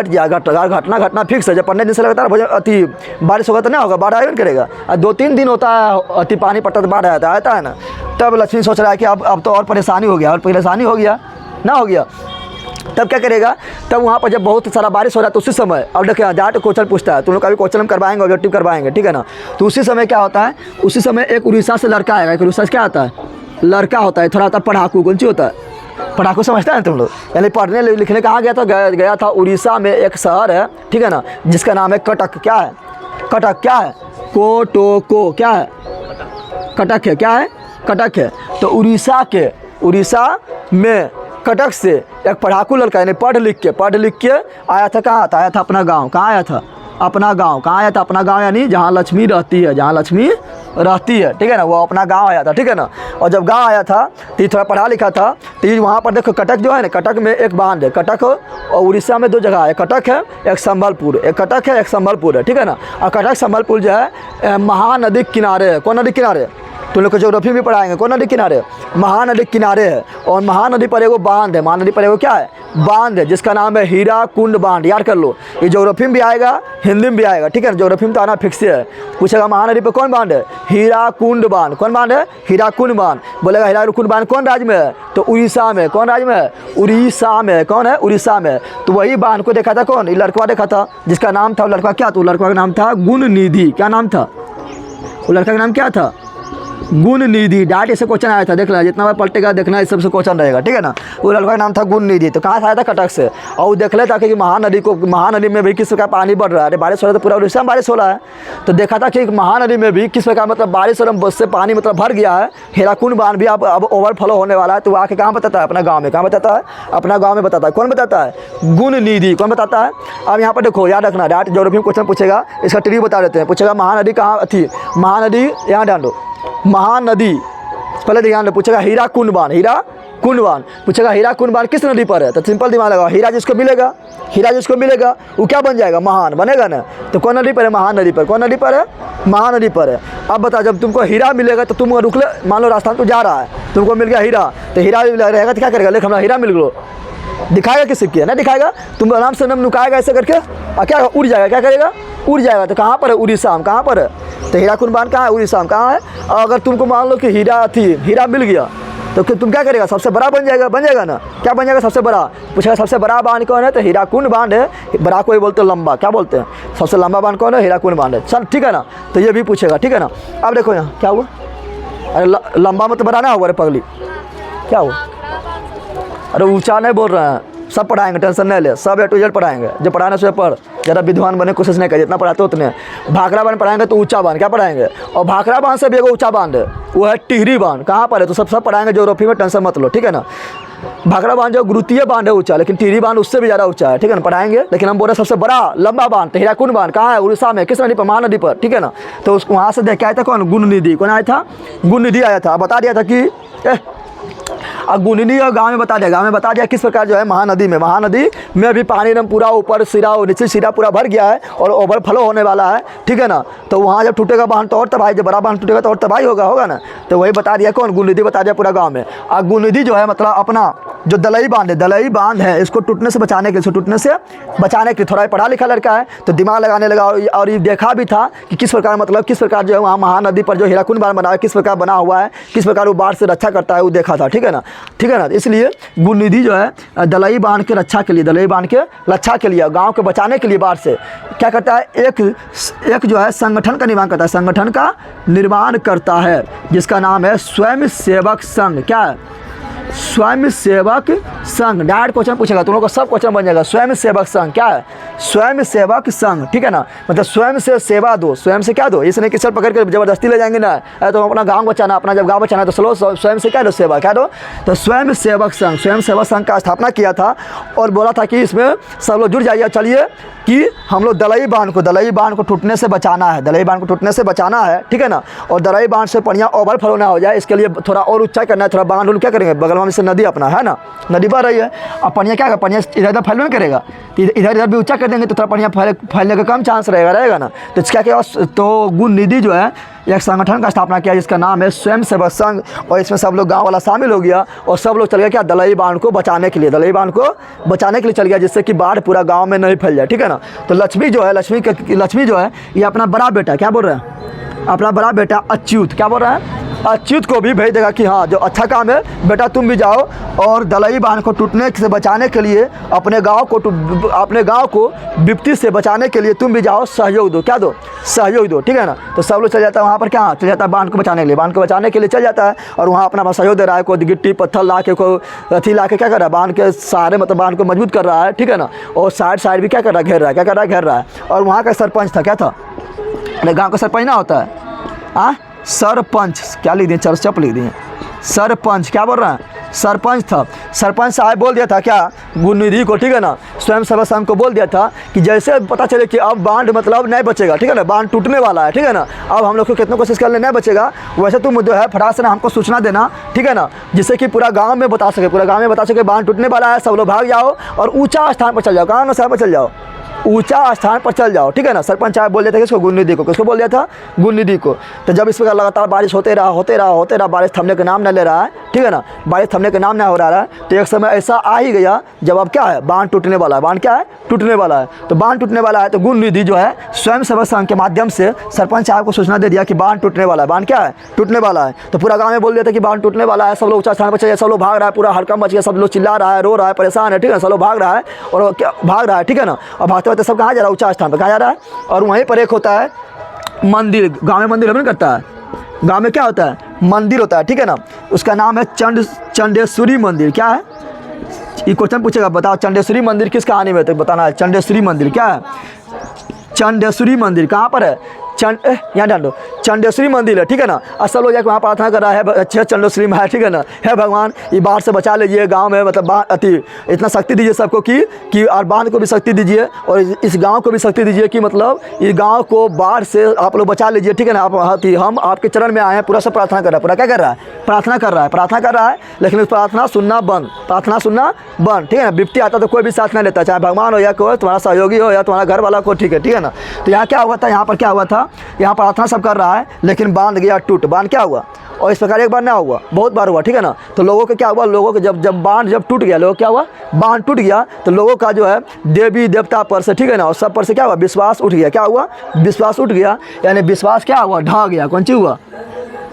जाए, घटना फिक्स है। जब 15 दिन से लगातार अति बारिश होगा तो नहीं होगा, बाढ़ आएगा करेगा। 2-3 दिन होता है अति पानी पड़ता तो बाढ़ आता है ना। तब लक्ष्मी सोच रहा है कि अब तो और परेशानी हो गया, ना हो गया। तब क्या करेगा, तब वहाँ पर जब बहुत सारा बारिश हो रहा है तो उसी समय, अब देखिए जाट क्वेश्चन पूछता है, तुम लोग का भी क्वेश्चन हम करवाएंगे, ऑब्जेक्टिव करवाएंगे, ठीक है ना। तो उसी समय क्या होता है, उसी समय एक उड़ीसा से लड़का आएगा। एक उड़ीसा से क्या आता है, लड़का होता है, थोड़ा आता है पढ़ाकू। कौन सी होता है, पढ़ाकू समझता है तुम लोग? यानी पढ़ने लिखने कहाँ गया था? गया था उड़ीसा में एक शहर है, ठीक है ना, जिसका नाम है कटक। क्या है? कटक। क्या है? कोटोको। क्या है? कटक है। क्या है? कटक है। तो उड़ीसा में कटक से एक पढ़ाकू लड़का यानी पढ़ लिख के आया था। कहाँ था? आया था अपना गांव। कहाँ आया था? अपना गांव। कहाँ आया था? अपना गांव, यानी जहाँ लक्ष्मी रहती है, ठीक है ना, वो अपना गांव आया था, ठीक है ना। और जब गांव आया था तो ये थोड़ा पढ़ा लिखा था, तो ये वहाँ पर देखो कटक जो है ना, कटक में एक बांध है। कटक और उड़ीसा में 2 जगह है, कटक है एक संबलपुर, एक कटक है एक संबलपुर है, ठीक है ना। और कटक संबलपुर जो है महानदी किनारे है। कौन नदी किनारे? तुम लोग को ज्योग्राफी भी पढ़ाएंगे। कौन नदी किनारे? महानदी किनारे है। और महानदी पर एगो बांध है। महानदी पर एगो क्या है? बांध है, जिसका नाम है हीराकुंड बांध। याद कर लो, ये ज्योग्राफी में भी आएगा, हिंदी में भी आएगा, ठीक है ना। ज्योग्राफी में तो आना फिक्स है। पूछेगा महानदी पर कौन बांध है? हीराकुंड बांध। कौन बांध है? हीराकुंड बांध। बोलेगा हीराकुंड बांध कौन राज्य में है? तो उड़ीसा में। कौन राज्य में है? उड़ीसा में। कौन है? उड़ीसा में। तो वही बांध को देखा था कौन? ये लड़का देखा था, जिसका नाम था, लड़का क्या था? लड़का का नाम था गुणनिधि। क्या नाम था? वो लड़का का नाम क्या था? गुणनिधि। डायरेक्ट ऐसे क्वेश्चन आया था, देख लेना, जितना बार पलटेगा देखना, इस सबसे क्वेश्चन रहेगा, ठीक है ना। वो लड़का का नाम था गुणनिधि। तो कहाँ से आया था? कटक से। और वो देख लेता कि महानदी में भी किस प्रकार पानी बढ़ रहा है। बारिश हो रहा है, तो पूरा उड़ीसा में बारिश हो रहा है। तो देखा था कि महानदी में भी किस प्रकार मतलब बारिश और से पानी मतलब भर गया है। हीराकुंड बांध भी अब ओवरफ्लो होने वाला है। तो वो आके कहाँ बताता है? अपना गाँव में। कहाँ बताता है? अपना गाँव में बताता है। कौन बताता है? गुणनिधि। कौन बताता है? अब यहाँ पर देखो, याद रखना, डायरेक्ट ज्योग्राफी में क्वेश्चन पूछेगा, इसका ट्रिक बता देते हैं। पूछेगा महानदी कहाँ थी? महानदी यहाँ डाल दो, महानदी पहले ध्यान में। पूछेगा हीराकुंड बांध। हीराकुंड बांध पूछेगा, हीराकुंड बांध किस नदी पर है? तो सिंपल दिमाग लगाओ, हीरा जिसको मिलेगा वो क्या बन जाएगा? महान बनेगा ना। तो कौन नदी पर है? महानदी पर। कौन नदी पर है? महानदी पर है। अब बता, जब तुमको हीरा मिलेगा तो तुम रुक ले, मान लो राजस्थान तो जा रहा है, तुमको मिल गया हीरा, तो हीरा रहेगा तो क्या करेगा? लेकिन हमारा हीरा मिल गया, दिखाएगा किसी की? ना दिखाएगा, तुम आराम से नम नुकाएगा ऐसे करके, और क्या उड़ जाएगा? क्या करेगा? उड़ जाएगा। तो कहाँ पर है? उड़ीसा में। कहाँ पर है? तो हीराकुंड बांध कहाँ है? उड़ीसा में। कहाँ है? और अगर तुमको मान लो कि हीरा मिल गया, तो तुम क्या करेगा? सबसे बड़ा बन जाएगा ना। क्या बन जाएगा? सबसे बड़ा। पूछेगा सबसे बड़ा बांध कौन है? तो हीराकुंड बांध है। बड़ा कोई बोलते हैं लंबा, क्या बोलते हैं? सबसे लंबा बांध कौन है? हीराकुंड बांध है। चल ठीक है ना। तो ये भी पूछेगा, ठीक है ना। अब देखो यहाँ क्या हुआ? अरे लंबा मतलब बड़ा ना हुआ रे पगली, क्या हुआ? अरे ऊंचा नहीं बोल रहे हैं, सब पढ़ाएंगे, टेंशन नहीं ले, सब A to Z पढ़ाएंगे। जो पढ़ाना से पढ़, ज़्यादा विद्वान बने कोशिश नहीं कर, जितना पढ़ाते उतने। भाखड़ा बांध पढ़ाएंगे तो ऊंचा बांध क्या पढ़ाएंगे? और भाखड़ा बांध से भी एगो ऊंचा बांध है, वो है टिहरी बांध। कहाँ पर है? तो सब पढ़ाएंगे ज्योग्राफी में, टेंशन मत लो, ठीक है ना। भाखड़ा बांध जो गुरुतीय बांध है ऊंचा, लेकिन टिहरी बांध उससे भी ज़्यादा ऊंचा है, ठीक है ना, पढ़ाएंगे। लेकिन हम बोल रहे सबसे बड़ा लंबा बांध तो हीराकुंड बांध कहाँ है? उड़ीसा में। किस नदी पर? महानदी पर, ठीक है ना। तो उसको वहाँ से देख के आया था कौन? गुणनिधि। कौन आया था? गुणनिधि आया था। बता दिया था कि अब गुणनिधि और गाँव में बता दिया किस प्रकार जो है महानदी में भी पानी एकदम पूरा ऊपर सिरा और नीचे सिरा पूरा भर गया है और ओवरफ्लो होने वाला है, ठीक है ना। तो वहाँ जब टूटेगा बांध तो और तबाही, जब बड़ा बांध टूटेगा तो और तबाही होगा ना। तो वही बता दिया कौन? गुणनिधि बता दिया पूरा गाँव में। और गुणनिधि जो है मतलब अपना जो दलई बांध है, इसको टूटने से बचाने के लिए थोड़ा पढ़ा लिखा लड़का है तो दिमाग लगाने लगा। और ये देखा भी था कि किस प्रकार जो है वहाँ महानदी पर जो हीराकुंड बांध बना है किस प्रकार बना हुआ है, किस प्रकार वो बाढ़ से रक्षा करता है, वो देखा था, ठीक है ना। इसलिए गुणनिधि जो है दलई बांध के रक्षा के लिए गाँव के बचाने के लिए बाढ़ से क्या करता है? एक जो है संगठन का निर्माण करता है, जिसका नाम है स्वयं सेवक संघ। क्या है? स्वयं सेवक संघ। डायरेक्ट क्वेश्चन पूछेगा, तुम लोग को सब क्वेश्चन बन जाएगा। स्वयं सेवक संघ क्या है? स्वयं सेवक संघ, ठीक है ना। मतलब स्वयं से सेवा दो, स्वयं से क्या दो? इसलिए कि सर पकड़ कर जबरदस्ती ले जाएंगे ना, तो अपना गांव बचाना, अपना जब गांव बचाना तो चलो स्वयं से क्या दो? सेवा क्या दो? तो स्वयं सेवक संघ का स्थापना किया था और बोला था कि इसमें सब लोग जुड़ जाइए, चलिए कि हम लोग दलई बांध को टूटने से बचाना है, ठीक है ना। और दलई बांध से बढ़िया ओवरफ्लो ना हो जाए, इसके लिए थोड़ा और ऊंचा करना है। थोड़ा बांध क्या करेंगे? बगल में से नदी अपना है ना, नदी बह रही है, अब पनिया क्या पनिया इधर फैलने नहीं करेगा, तो इधर भी ऊंचा कर देंगे तो थोड़ा पनिया फैलने का कम चांस रहेगा ना। तो क्या किया? तो गुणनिधि जो है एक संगठन का स्थापना किया जिसका नाम है स्वयं सेवक संघ, और इसमें सब लोग गांव वाला शामिल हो गया और सब लोग चल गया क्या? दलई बांध को बचाने के लिए चल गया, जिससे कि बाढ़ पूरा गांव में नहीं फैल जाए, ठीक है ना। तो लक्ष्मी जो है ये अपना बड़ा बेटा क्या बोल रहा है? अपना बड़ा बेटा अच्युत क्या बोल रहा है? अच्युत को भी भेज देगा कि हाँ जो अच्छा काम है बेटा तुम भी जाओ और दलई बांध को टूटने से बचाने के लिए अपने गांव को विपत्ति से बचाने के लिए तुम भी जाओ, सहयोग दो। क्या दो? सहयोग दो, ठीक है ना। तो सब लोग चल जाता है वहाँ पर, क्या चल जाता है बांध को बचाने के लिए, बांध को बचाने के लिए चल जाता है और वहाँ अपना सहयोग दे रहा है। कोई गिट्टी पत्थर ला के, कोई अथी ला के क्या कर रहा है, बांध के सहारे मतलब बांध को मजबूत कर रहा है, ठीक है ना। और साइड भी क्या कर रहा है, घेर रहा है, क्या कर रहा है, घेर रहा है। और वहाँ का सरपंच था, क्या था, अपने गाँव का सरपंच ना होता है, हाँ सरपंच, क्या लिख दिए, चप लिख दिए, सरपंच, क्या बोल रहा है, सरपंच था। सरपंच साहब बोल दिया था क्या, गुणनिधि को, ठीक है ना, स्वयं सेवा संघ को बोल दिया था कि जैसे पता चले कि अब बांध मतलब नहीं बचेगा, ठीक है ना, बांध टूटने वाला है, ठीक है ना, अब हम लोग को कितना कोशिश करने नहीं बचेगा, वैसे तुम जो है फटाक से ना हमको सूचना देना, ठीक है ना, जिससे कि पूरा गाँव में बता सके बांध टूटने वाला है, सब लोग भाग जाओ और ऊँचा स्थान पर चल जाओ। कहाँ ना स्थान पर चल जाओ, ऊंचा स्थान पर चल जाओ, ठीक है ना। सरपंच साहब बोल दिया था किसको, गुणनिधि को। किसको बोल दिया था, गुणनिधि को। तो जब इस प्रकार लगातार बारिश होते रहा, बारिश थमने का नाम न ले रहा है, ठीक है ना, बारिश थमने का नाम नहीं हो रहा है, तो एक समय ऐसा आ ही गया जब अब क्या है, बांध टूटने वाला है। बांध क्या है, टूटने वाला है। तो बांध टूटने वाला है तो गुणनिधि जो है स्वयं सेवा संघ के माध्यम से सरपंच साहब को सूचना दे दिया कि बांध टूटने वाला है। बांध क्या है, टूटने वाला है। तो पूरा गाँव में बोल दिया था कि बांध टूटने वाला है, सब लोग ऊँचा स्थान पर चले, सब लोग भाग रहा है, पूरा हड़कंप मच गया, सब लोग चिल्ला रहा है, रो रहा है, परेशान है, ठीक है, सब लोग भाग रहा है और क्या भाग रहा है, ठीक है ना। और भागते भागते सब कहाँ जा रहा है, ऊँचा स्थान पर कहाँ जा रहा है। और वहीं पर एक होता है मंदिर, गांव में मंदिर नहीं करता है, गांव में क्या होता है, मंदिर होता है, ठीक है ना। उसका नाम है चंडेश्वरी मंदिर। क्या है, ये क्वेश्चन पूछेगा, बताओ चंडेश्वरी मंदिर किस कहानी में, तो बताना है। चंडेश्वरी मंदिर क्या है, चंडेश्वरी मंदिर कहाँ पर है, यहाँ डाल दो, चंडेश्वरी मंदिर है, ठीक है ना। सब लोग जाकर वहाँ प्रार्थना कर रहा है, अच्छे चंडेश्वरी में है, ठीक है ना, हे भगवान ये बाढ़ से बचा लीजिए, गांव में मतलब अति इतना शक्ति दीजिए सबको कि और बांध को भी शक्ति दीजिए और इस गांव को भी शक्ति दीजिए कि मतलब इस गांव को बाढ़ से आप लोग बचा लीजिए, ठीक है ना। हम आपके चरण में आए हैं, पूरा सब प्रार्थना कर रहा है, पूरा क्या कर रहा है, प्रार्थना कर रहा है। लेकिन उस प्रार्थना सुनना बंद, ठीक है ना। विपत्ति आता तो कोई भी साथ नहीं लेता, चाहे भगवान हो या कोई तुम्हारा सहयोगी हो या तुम्हारा घर वाला को, ठीक है ना। तो यहाँ क्या हुआ था, यहाँ पर क्या हुआ था, यहाँ प्रार्थना सब कर रहा है लेकिन बांध गया टूट। बांध क्या हुआ, और इस प्रकार एक बार ना हुआ, बहुत बार हुआ, ठीक है ना। तो लोगों को क्या हुआ, लोगों को जब बांध टूट गया, लोगों क्या हुआ, बांध टूट गया तो लोगों का जो है देवी देवता पर से, ठीक है ना, और सब पर से क्या हुआ, विश्वास उठ गया। क्या हुआ, विश्वास उठ गया, यानी विश्वास क्या हुआ, ढह गया। कौन चीज हुआ,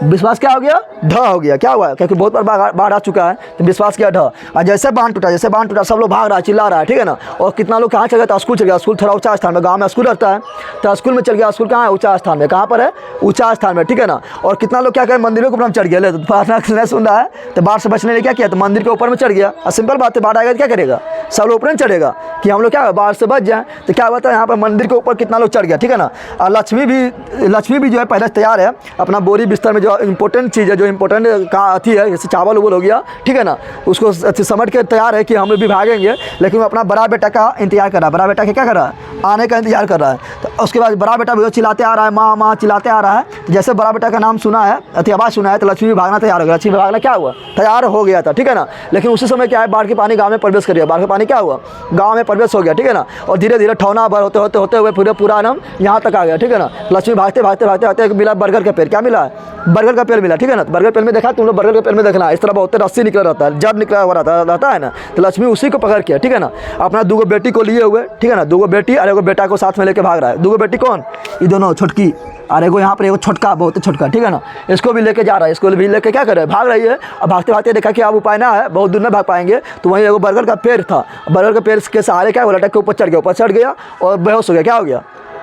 विश्वास क्या हो गया, ढह हो गया। क्या हुआ, क्योंकि बहुत बार बाढ़ आ चुका है तो विश्वास क्या ढह। और जैसे बांध टूटा सब लोग भाग रहा है, चिल्ला रहा है, ठीक है ना। और कितना लोग कहाँ चल गया था, स्कूल चल गया। स्कूल थोड़ा ऊंचा स्थान में, गांव में स्कूल रहता है तो स्कूल में चल गया। स्कूल कहाँ है, ऊंचा स्थान में। कहाँ पर है, ऊंचा स्थान में, ठीक है ना। और कितना लोग क्या करें, मंदिरों के ऊपर चढ़ गया, तो प्रार्थना नहीं सुन रहा है तो बाढ़ से बचने के लिए क्या किया, तो मंदिर के ऊपर में चढ़ गया। और सिंपल बात है, बाढ़ आएगा तो क्या करेगा, सब लोग ऊपर चढ़ेगा कि हम लोग क्या बाढ़ से बच जाए। तो क्या हुआ था, यहाँ पर मंदिर के ऊपर कितना लोग चढ़ गया, ठीक है ना। और लक्ष्मी भी जो है पहले तैयार है, अपना बोरी बिस्तर में जो इंपॉर्टेंट चीज़ है, जो इंपॉर्टेंट का अथी है, जैसे चावल उवल हो गया, ठीक है ना, उसको समझ के तैयार है कि हम लोग भी भागेंगे। लेकिन वो अपना बड़ा बेटा का इंतजार कर रहा है, बड़ा बेटा के क्या कर रहा है, आने का इंतजार कर रहा है। तो उसके बाद बड़ा बेटा भी चिल्लाते आ रहा है, माँ माँ चिल्लाते आ रहा है। जैसे बड़ा बेटा का नाम सुना है, अति आवाज़ सुना है, तो लक्ष्मी भी भागना तैयार हो गया। लक्ष्मी भागना क्या हुआ, तैयार हो गया था, ठीक है ना। लेकिन उसी समय क्या है, बाढ़ के पानी गाँव में प्रवेश कर गया। बाढ़ का पानी क्या हुआ, गाँव में प्रवेश हो गया, ठीक है ना। और धीरे धीरे ठौना भर होते हुए पूरा नाम यहाँ तक आ गया, ठीक है ना। लक्ष्मी भागते मिला बरगद का पेड़। क्या मिला, बरगद का पेड़ मिला, ठीक है ना। बरगद पेड़ में देखा तुम लोग, बरगद के पेड़ में देखना इस तरह बहुत रस्सी निकला रहता है, जड़ निकला हुआ रहता है ना। तो लक्ष्मी उसी को पकड़ के, ठीक है ना, अपना 2 बेटी को लिए हुए, ठीक है ना, 2 बेटी और 1 बेटा को साथ में लेके भाग रहा है। 2 बेटी कौन, ये दोनों छोटकी, और एगो यहाँ पर एगो छोटका, बहुत छोटका, ठीक है ना। इसको भी लेके जा रहा है, इसको भी लेके क्या करे, भाग रही है। और भागते देखा कि अब उपाय ना है, बहुत दूर में भाग पाएंगे। तो वहीं एगो बरगद का पेड़ था, बरगद के पेड़ के सहारे क्या हुआ, लटक के ऊपर चढ़ गया और बेहोश हो गया।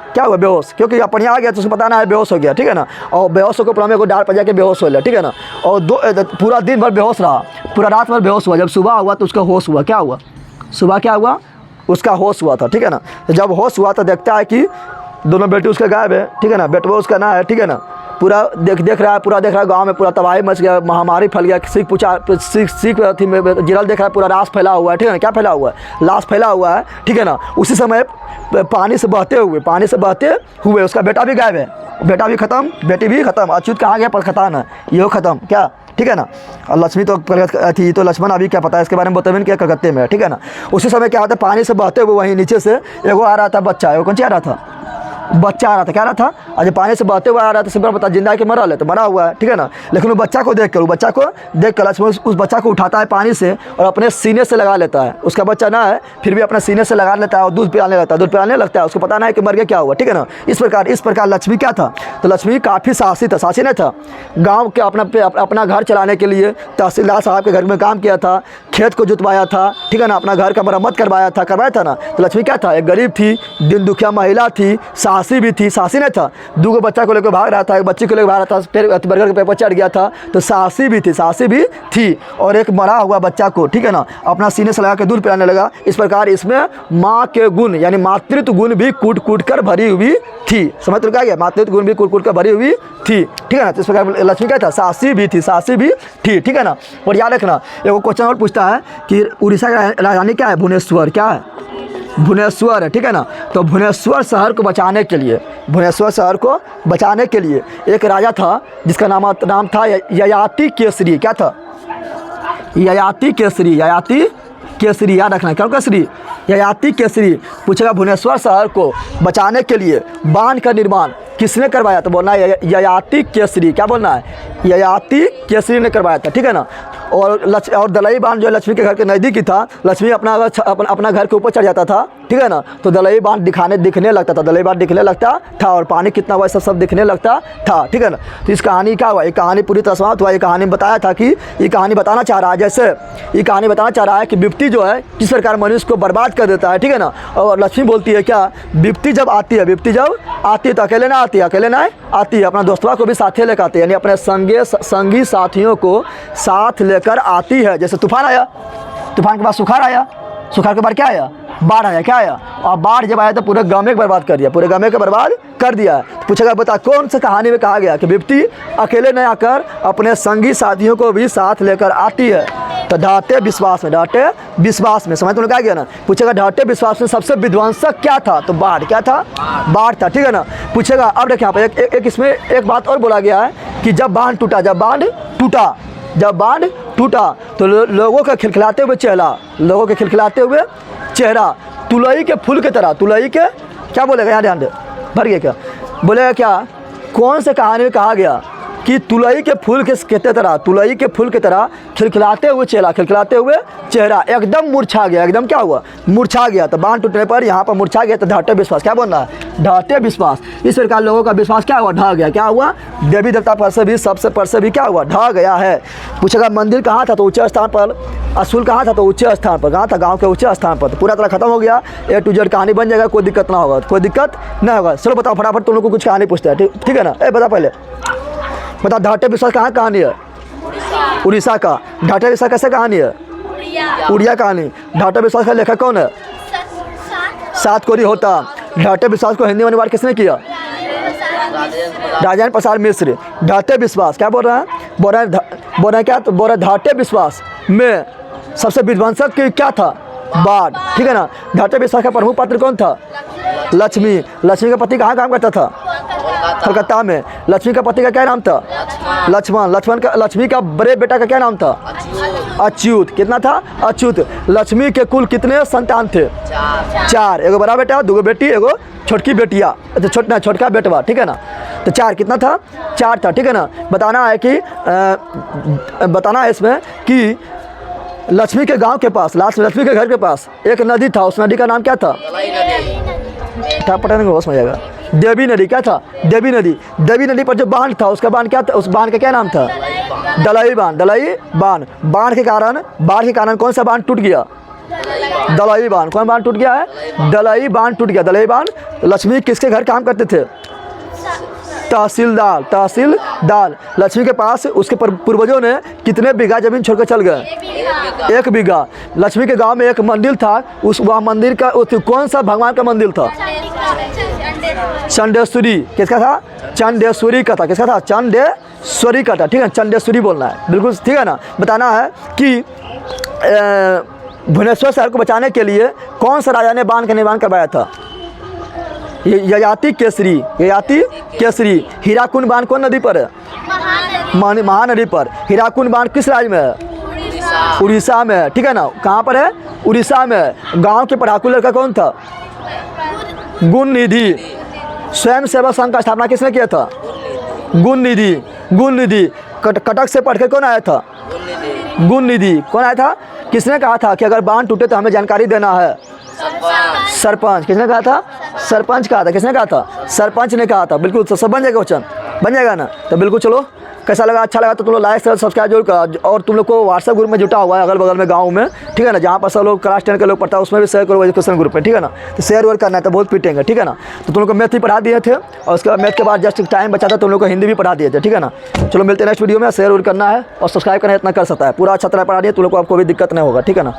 क्या हुआ, बेहोश, क्योंकि अपने आ गया तो उसको पता ना है, बेहोश हो गया, ठीक है ना। और बेहोश होकर पुराने को डाल पर जाके बेहोश हो गया, ठीक है ना। और पूरा दिन भर बेहोश रहा, पूरा रात भर बेहोश हुआ। जब सुबह हुआ तो उसका होश हुआ। क्या हुआ, सुबह क्या हुआ, उसका होश हुआ था, ठीक है ना। तो जब होश हुआ तो देखता है कि दोनों बेटे उसके गायब है, ठीक है ना, बेटवा उसका ना है, ठीक है ना। पूरा देख रहा है, गांव में पूरा तबाही मच गया, महामारी फैल गया। सीख अथी में जिरल देख रहा है, पूरा लाश फैला हुआ है, ठीक है ना। क्या फैला हुआ है, लाश फैला हुआ है, ठीक है ना। उसी समय पानी से बहते हुए उसका बेटा भी गायब है, बेटा भी खत्म, बेटी भी खत्म। अच्युत कहाँ गया, पर खतान है, ये खत्म, क्या, ठीक है ना। और लक्ष्मी तो थी, तो लक्ष्मण अभी क्या पता है इसके बारे में, बतावें क्या कलकत्ते में, ठीक है ना। उसी समय क्या होता है, पानी से बहते हुए वहीं नीचे से एगो आ रहा था बच्चा, एगो कौन सी आ रहा था, बच्चा आ रहा था, क्या आ रहा था, और जब पानी से बहते हुए आ रहा था, सिंपल बता जिंदा है कि मरा है, तो मरा हुआ है, ठीक है ना। लेकिन वो बच्चा को देख कर लक्ष्मण उस बच्चा को उठाता है पानी से और अपने सीने से लगा लेता है। उसका बच्चा ना है, फिर भी अपने सीने से लगा लेता है और दूध पिलाने लगता है, उसको पता ना है कि मर गया क्या हुआ, ठीक है ना। इस प्रकार लक्ष्मी क्या था, तो लक्ष्मी काफ़ी साहसी नहीं था। गाँव के अपना घर चलाने के लिए तहसीलदार साहब के घर में काम किया था, खेत को जुतवाया था, ठीक है ना, अपना घर का मरम्मत करवाया था ना। तो लक्ष्मी क्या था, एक गरीब थी, दिन दुखिया महिला थी, साहसी भी थी, साहसी नहीं था, 2 बच्चा को लेकर भाग रहा था, एक बच्ची को लेकर भाग रहा था, फिर बर्गर के पेपर चढ़ गया था, तो साहसी भी थी और एक मरा हुआ बच्चा को, ठीक है ना, अपना सीने से लगा के दूध पिलाने लगा। इस प्रकार इसमें माँ के गुण यानी मातृत्व गुण भी कूट कर भरी हुई थी। समझ तो क्या गया, मातृत्व गुण भी कूट कर भरी हुई थी, ठीक है ना। तो इस प्रकार लक्ष्मी क्या था, साहसी भी थी, ठीक है ना। और याद रखना, एक क्वेश्चन और पूछता है कि उड़ीसा का राजधानी क्या है, भुवनेश्वर, क्या है, भुवनेश्वर है, ठीक है ना। तो भुवनेश्वर शहर को बचाने के लिए एक राजा था जिसका नाम था ययाति केसरी। क्या था, ययाति केसरी, याद रखना, क्या केसरी, ययाति केसरी। पूछेगा भुवनेश्वर शहर को बचाने के लिए बांध का निर्माण किसने करवाया, तो बोलना है ययाति केसरी। क्या बोलना है, ययाति केसरी ने करवाया था, ठीक है ना। और दलई बांध जो लक्ष्मी के घर के नज़दीक ही था, लक्ष्मी अपना घर के ऊपर चढ़ जाता था, ठीक है ना। तो दलई बांध दिखने लगता था और पानी कितना हुआ सब दिखने लगता था, ठीक है ना। तो इस कहानी क्या हुआ, ये कहानी पूरी तरह समाप्त हुआ। ये कहानी में बताया था कि ये कहानी बताना चाह रहा है कि विपत्ति जो है किस प्रकार मनुष्य को बर्बाद कर देता है, ठीक है ना। और लक्ष्मी बोलती है क्या, विपत्ति जब आती है तो अकेले ना आती है, अपना दोस्तवा को भी साथ लेकर आती है, यानी अपने संगी साथियों को साथ लेकर आती है। जैसे तूफान आया, तूफान के बाद सुखाड़ आया, सुखाड़ के बाद क्या आया, बाढ़ आया, क्या आया, और बाढ़ जब आया तो पूरे गाँव में बर्बाद कर दिया। तो पूछेगा बता कौन सी कहानी में कहा गया कि विपत्ति अकेले न आकर अपने संगी साथियों को भी साथ लेकर आती है। तो ढाटे विश्वास में समझ तो क्या गया ना। पूछेगा ढाटे विश्वास में सबसे विध्वंसक क्या था, तो बाढ़ था, ठीक है ना। पूछेगा अब देखिए यहाँ पे इसमें एक बात और बोला गया है कि जब बांध टूटा तो लोगों के खिलखिलाते हुए चेहरा तुलई के फूल की तरह, तुलई के क्या बोलेगा, यहाँ ध्यान दे, भर गया क्या बोलेगा, क्या कौन से कहानी में कहा गया कि तुलई के फूल के तरह खिलखिलाते हुए चेहरा एकदम मुरझा गया, एकदम क्या हुआ, मुरझा गया। तो बांध टूटने पर यहाँ पर मुरझा गया, तो ढाटे विश्वास, क्या बोलना है, ढाटे विश्वास। इस प्रकार लोगों का विश्वास क्या हुआ, ढह गया, क्या हुआ, देवी देवता पर से भी क्या हुआ, ढह गया है। पूछेगा मंदिर कहाँ था, तो ऊंचे स्थान पर, असूल कहाँ था, तो ऊंचे स्थान पर, कहाँ था, गाँव के ऊंचे स्थान पर। तो पूरा तरह खत्म हो गया, A to Z कहानी बन जाएगा, कोई दिक्कत ना होगा। चलो बताओ फटाफट, तुम लोग को कुछ कहानी पूछता है, ठीक है ना। बता पहले बता, ढाटे विश्वास कहाँ कहानी है, उड़ीसा का। ढाटे विश्वास कैसे कहानी है, उड़िया कहानी। ढाटे विश्वास का लेखक कौन है, सात कोरी होता। ढाटे विश्वास को हिंदी में अनुवाद किसने किया, राजेंद्र प्रसाद मिश्र। ढाटे विश्वास क्या बोल रहा है, क्या, तो बोल रहा है ढाटे विश्वास में सबसे विध्वंसक क्या था, बाढ़, ठीक है ना। ढाटे विश्वास का प्रमुख पात्र कौन था, लक्ष्मी का पति कहाँ काम करता था, कलकत्ता में। लक्ष्मी का पति का क्या नाम था, लक्ष्मी का बड़े बेटा का क्या नाम था, अच्युत। कितना था, अच्युत। लक्ष्मी के कुल कितने संतान थे, 4, एगो बड़ा बेटा, 2 बेटी, एगो छोटकी बेटिया, छोटका बेटवा, ठीक है ना। तो 4 कितना था, 4 था, ठीक है ना। बताना है इसमें कि लक्ष्मी के गांव के पास, लक्ष्मी के घर के पास एक नदी था, उस नदी का नाम क्या था, पता नहीं होश में जाएगा, देवी नदी। क्या था, देवी नदी पर जो बांध था, उसका बांध क्या था, उस बांध का क्या नाम था, दलई बांध। बाढ़ के कारण कौन सा बांध टूट गया, दलई बांध। कौन बांध टूट गया है, दलई बांध टूट गया, दलई बांध। लक्ष्मी किसके घर काम करते थे, तहसीलदार। लक्ष्मी के पास उसके पूर्वजों ने कितने बीघा जमीन छोड़कर चल गए, 1 बीघा। लक्ष्मी के गांव में एक मंदिर था, वह मंदिर का कौन सा भगवान का मंदिर था, चंडेश्वरी। किसका था, चंडेश्वरी का था। किसका था, चंडेश्वरी का था, ठीक है। चंडेश्वरी बोलना है, बिल्कुल ठीक है ना। बताना है कि भुवनेश्वर शहर को बचाने के लिए कौन सा राजा ने बांध का निर्माण करवाया था, ययाति केसरी। हीराकुंड बांध कौन नदी पर है, महानदी पर। हीराकुंड बांध किस राज्य में है, उड़ीसा में, ठीक है ना। कहाँ पर है, उड़ीसा में। गांव के पढ़ाकू लड़का कौन था, गुण निधि। स्वयं सेवक संघ का स्थापना किसने किया था? गुण निधि। गुण निधि कटक से पढ़ के कौन आया था? गुण निधि। कौन आया था? किसने कहा था कि अगर बांध टूटे तो हमें जानकारी देना है? सरपंच। किसने कहा था? सरपंच कहा था। किसने कहा था? सरपंच ने कहा था। बिल्कुल सब बन जाएगा क्वेश्चन, बन जाएगा ना? तो बिल्कुल चलो, कैसा लगा? अच्छा लगा तो तुम लोग लाइक शेयर सब्सक्राइब जरूर करो। और तुम लोग को व्हाट्सएप ग्रुप में जुटा हुआ है अगल बगल में गाँव में, ठीक है ना, जहाँ पर सब लोग क्लास 10 के लोग पढ़ता है, उसमें भी शेयर करो एजुकेशन ग्रुप में, ठीक है ना। तो शेयर वेयर करना है तो बहुत पीटेंगे, ठीक है ना। तो तुम लोग को मैथ ही पढ़ा दिए थे और उसके बाद मैथ के बाद जस्ट टाइम बचा था, तुम लोग को हिंदी भी पढ़ा दिए थे, ठीक है ना। चलो मिलते हैं नेक्स्ट वीडियो में। शेयर वेयर करना है और सब्सक्राइब करना है, इतना कर सकता है। पूरा अच्छा तरह पढ़ा दिया, तुम लोग को आपको भी दिक्कत नहीं होगा, ठीक है ना।